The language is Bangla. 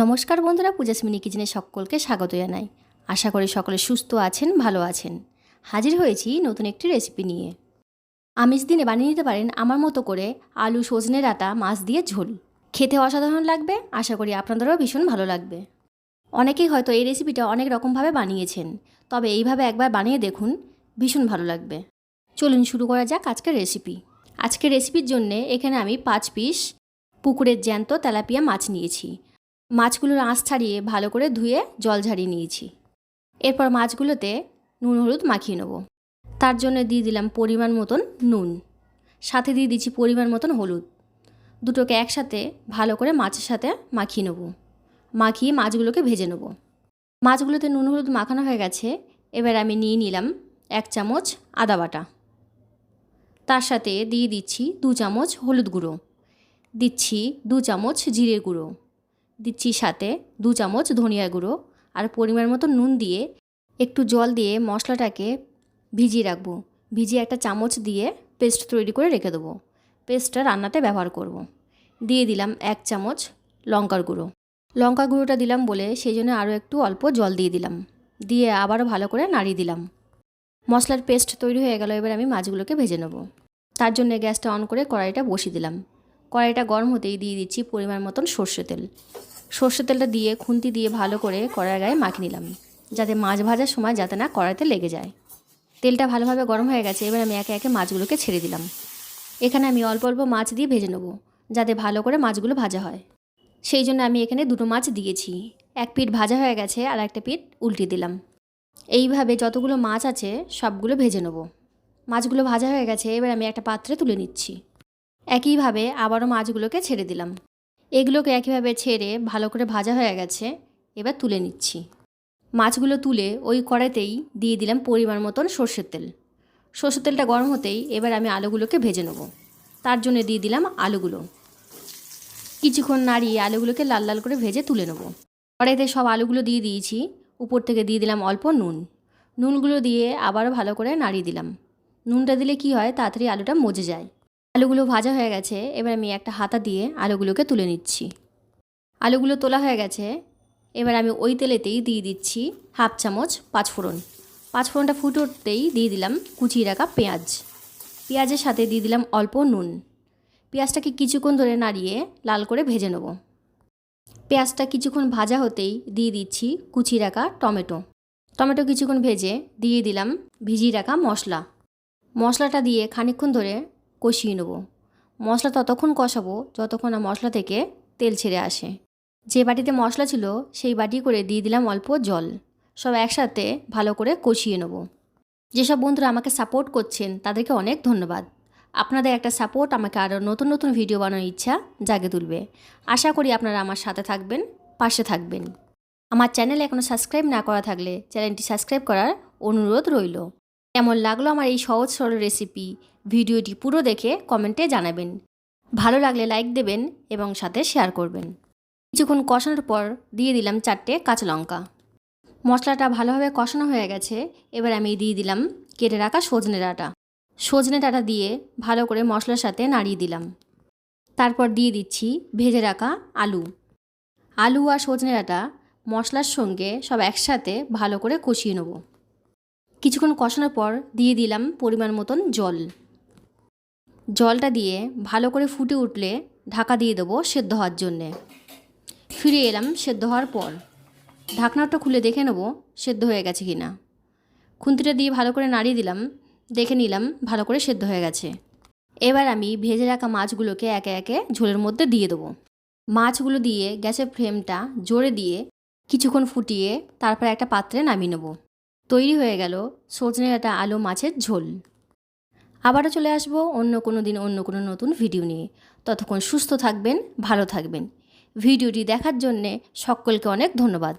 নমস্কার বন্ধুরা, পূজাস্মিনী কিচেনে সকলকে স্বাগত জানাই। আশা করি সকলে সুস্থ আছেন, ভালো আছেন। হাজির হয়েছি নতুন একটি রেসিপি নিয়ে। আমিষ দিনে বানিয়ে নিতে পারেন আমার মতো করে আলু সজনে ডাঁটা মাছ দিয়ে ঝোল। খেতে অসাধারণ লাগবে, আশা করি আপনাদেরও ভীষণ ভালো লাগবে। অনেকেই হয়তো এই রেসিপিটা অনেক রকমভাবে বানিয়েছেন, তবে এইভাবে একবার বানিয়ে দেখুন, ভীষণ ভালো লাগবে। চলুন শুরু করা যাক আজকের রেসিপি। আজকের রেসিপির জন্যে এখানে আমি 5 পিস পুকুরের জ্যান্ত তেলাপিয়া মাছ নিয়েছি। মাছগুলোর আঁশ ছাড়িয়ে ভালো করে ধুয়ে জল ঝারিয়ে নিয়েছি। এরপর মাছগুলোতে নুন হলুদ মাখিয়ে নেব। তার জন্য দিয়ে দিলাম পরিমাণ মতন নুন, সাথে দিয়ে দিচ্ছি পরিমাণ মতন হলুদ। দুটোকে একসাথে ভালো করে মাছের সাথে মাখিয়ে নেব। মাখিয়ে মাছগুলোকে ভেজে নেব। মাছগুলোতে নুন হলুদ মাখানো হয়ে গেছে। এবার আমি নিয়ে নিলাম 1 চামচ আদা বাটা। তার সাথে দিয়ে দিচ্ছি 2 চামচ হলুদ গুঁড়ো, দিচ্ছি 2 চামচ জিরের গুঁড়ো, দিচ্ছি সাথে 2 চামচ ধনিয়া গুঁড়ো আর পরিমাণ মতো নুন দিয়ে একটু জল দিয়ে মশলাটাকে ভিজিয়ে রাখবো। ভিজিয়ে একটা চামচ দিয়ে পেস্ট তৈরি করে রেখে দেবো। পেস্টটা রান্নাতে ব্যবহার করব। দিয়ে দিলাম 1 চামচ লঙ্কার গুঁড়ো। লঙ্কা গুঁড়োটা দিলাম বলে সেই জন্য আরও একটু অল্প জল দিয়ে দিলাম। দিয়ে আবারও ভালো করে নাড়িয়ে দিলাম। মশলার পেস্ট তৈরি হয়ে গেল। এবার আমি মাছগুলোকে ভেজে নেব। তার জন্য গ্যাসটা অন করে কড়াইটা বসিয়ে দিলাম। কড়াইটা গরম হতেই দিয়ে দিচ্ছি পরিমাণ মতন সর্ষে তেল। সর্ষে তেলটা দিয়ে খুন্তি দিয়ে ভালো করে কড়াইয়ের গায়ে মাখিয়ে নিলাম, যাতে মাছ ভাজার সময় যাতে না কড়াইতে লেগে যায়। তেলটা ভালোভাবে গরম হয়ে গেছে। এবার আমি একে একে মাছগুলোকে ছেড়ে দিলাম। এখানে আমি অল্প অল্প মাছ দিয়ে ভেজে নেব, যাতে ভালো করে মাছগুলো ভাজা হয়। সেই জন্য আমি এখানে 2টো মাছ দিয়েছি। এক পিঠ ভাজা হয়ে গেছে, আর একটা পিঠ উল্টে দিলাম। এইভাবে যতগুলো মাছ আছে সবগুলো ভেজে নেব। মাছগুলো ভাজা হয়ে গেছে। এবার আমি একটা পাত্রে তুলে নিচ্ছি। একইভাবে আবারও মাছগুলোকে ছেড়ে দিলাম। এগুলোকে একইভাবে ছেড়ে ভালো করে ভাজা হয়ে গেছে। এবার তুলে নিচ্ছি। মাছগুলো তুলে ওই কড়াইতেই দিয়ে দিলাম পরিমাণ মতন সর্ষের তেল। সর্ষের তেলটা গরম হতেই এবার আমি আলুগুলোকে ভেজে নেব। তার জন্য দিয়ে দিলাম আলুগুলো। কিছুক্ষণ নাড়িয়ে আলুগুলোকে লাল লাল করে ভেজে তুলে নেব। কড়াইতে সব আলুগুলো দিয়ে দিয়েছি। উপর থেকে দিয়ে দিলাম অল্প নুন। নুনগুলো দিয়ে আবারও ভালো করে নাড়িয়ে দিলাম। নুনটা দিলে কি হয়, তাড়াতাড়ি আলুটা মজে যায়। আলুগুলো ভাজা হয়ে গেছে। এবার আমি একটা হাতা দিয়ে আলুগুলোকে তুলে নিচ্ছি। আলুগুলো তোলা হয়ে গেছে। এবার আমি ওই তেলেতেই দিয়ে দিচ্ছি 1/2 চামচ পাঁচফোড়ন। পাঁচফোড়নটা ফুটে উঠতেই দিয়ে দিলাম কুচিয়ে রাখা পেঁয়াজ। পেঁয়াজের সাথে দিয়ে দিলাম অল্প নুন। পেঁয়াজটাকে কিছুক্ষণ ধরে নাড়িয়ে লাল করে ভেজে নেব। পেঁয়াজটা কিছুক্ষণ ভাজা হতেই দিয়ে দিচ্ছি কুচিয়ে রাখা টমেটো। টমেটো কিছুক্ষণ ভেজে দিয়ে দিলাম ভিজিয়ে রাখা মশলা। মশলাটা দিয়ে খানিকক্ষণ ধরে কষিয়ে নেব। মশলা ততক্ষণ কষাবো যতক্ষণ না মশলা থেকে তেল ছেড়ে আসে। যে বাটিতে মশলা ছিল সেই বাটি করে দিয়ে দিলাম অল্প জল। সব একসাথে ভালো করে কষিয়ে নেব। যেসব বন্ধুরা আমাকে সাপোর্ট করছেন তাদেরকে অনেক ধন্যবাদ। আপনাদের একটা সাপোর্ট আমাকে আরও নতুন নতুন ভিডিও বানানোর ইচ্ছা জাগে তুলবে। আশা করি আপনারা আমার সাথে থাকবেন, পাশে থাকবেন। আমার চ্যানেল এখনও সাবস্ক্রাইব না করা থাকলে চ্যানেলটি সাবস্ক্রাইব করার অনুরোধ রইল। কেমন লাগলো আমার এই সহজ সরল রেসিপি, ভিডিওটি পুরো দেখে কমেন্টে জানাবেন। ভালো লাগলে লাইক দেবেন এবং সাথে শেয়ার করবেন। কিছুক্ষণ কষানোর পর দিয়ে দিলাম 4টে কাঁচা লঙ্কা। মশলাটা ভালোভাবে কষানো হয়ে গেছে। এবার আমি দিয়ে দিলাম কেটে রাখা সজনে ডাঁটা। সজনে ডাঁটা দিয়ে ভালো করে মশলার সাথে নাড়িয়ে দিলাম। তারপর দিয়ে দিচ্ছি ভেজে রাখা আলু। আলু আর সজনে ডাঁটা মশলার সঙ্গে সব একসাথে ভালো করে কষিয়ে নেব। কিছুক্ষণ কষানোর পর দিয়ে দিলাম পরিমাণ মতন জল। জলটা দিয়ে ভালো করে ফুটে উঠলে ঢাকা দিয়ে দেবো সেদ্ধ হওয়ার জন্যে। ফিরে এলাম সেদ্ধ হওয়ার পর। ঢাকনাটা খুলে দেখে নেব সেদ্ধ হয়ে গেছে কি না। খুন্তিটা দিয়ে ভালো করে নাড়িয়ে দিলাম। দেখে নিলাম ভালো করে সেদ্ধ হয়ে গেছে। এবার আমি ভেজে রাখা মাছগুলোকে একে একে ঝোলের মধ্যে দিয়ে দেবো। মাছগুলো দিয়ে গ্যাসের ফ্লেমটা জোরে দিয়ে কিছুক্ষণ ফুটিয়ে তারপর একটা পাত্রে নামিয়ে নেব। তৈরি হয়ে গেল সজনে ডাঁটা আলু মাছের ঝোল। আবারও চলে আসবো অন্য কোনো দিন অন্য কোনো নতুন ভিডিও নিয়ে। ততক্ষণ সুস্থ থাকবেন, ভালো থাকবেন। ভিডিওটি দেখার জন্যে সকলকে অনেক ধন্যবাদ।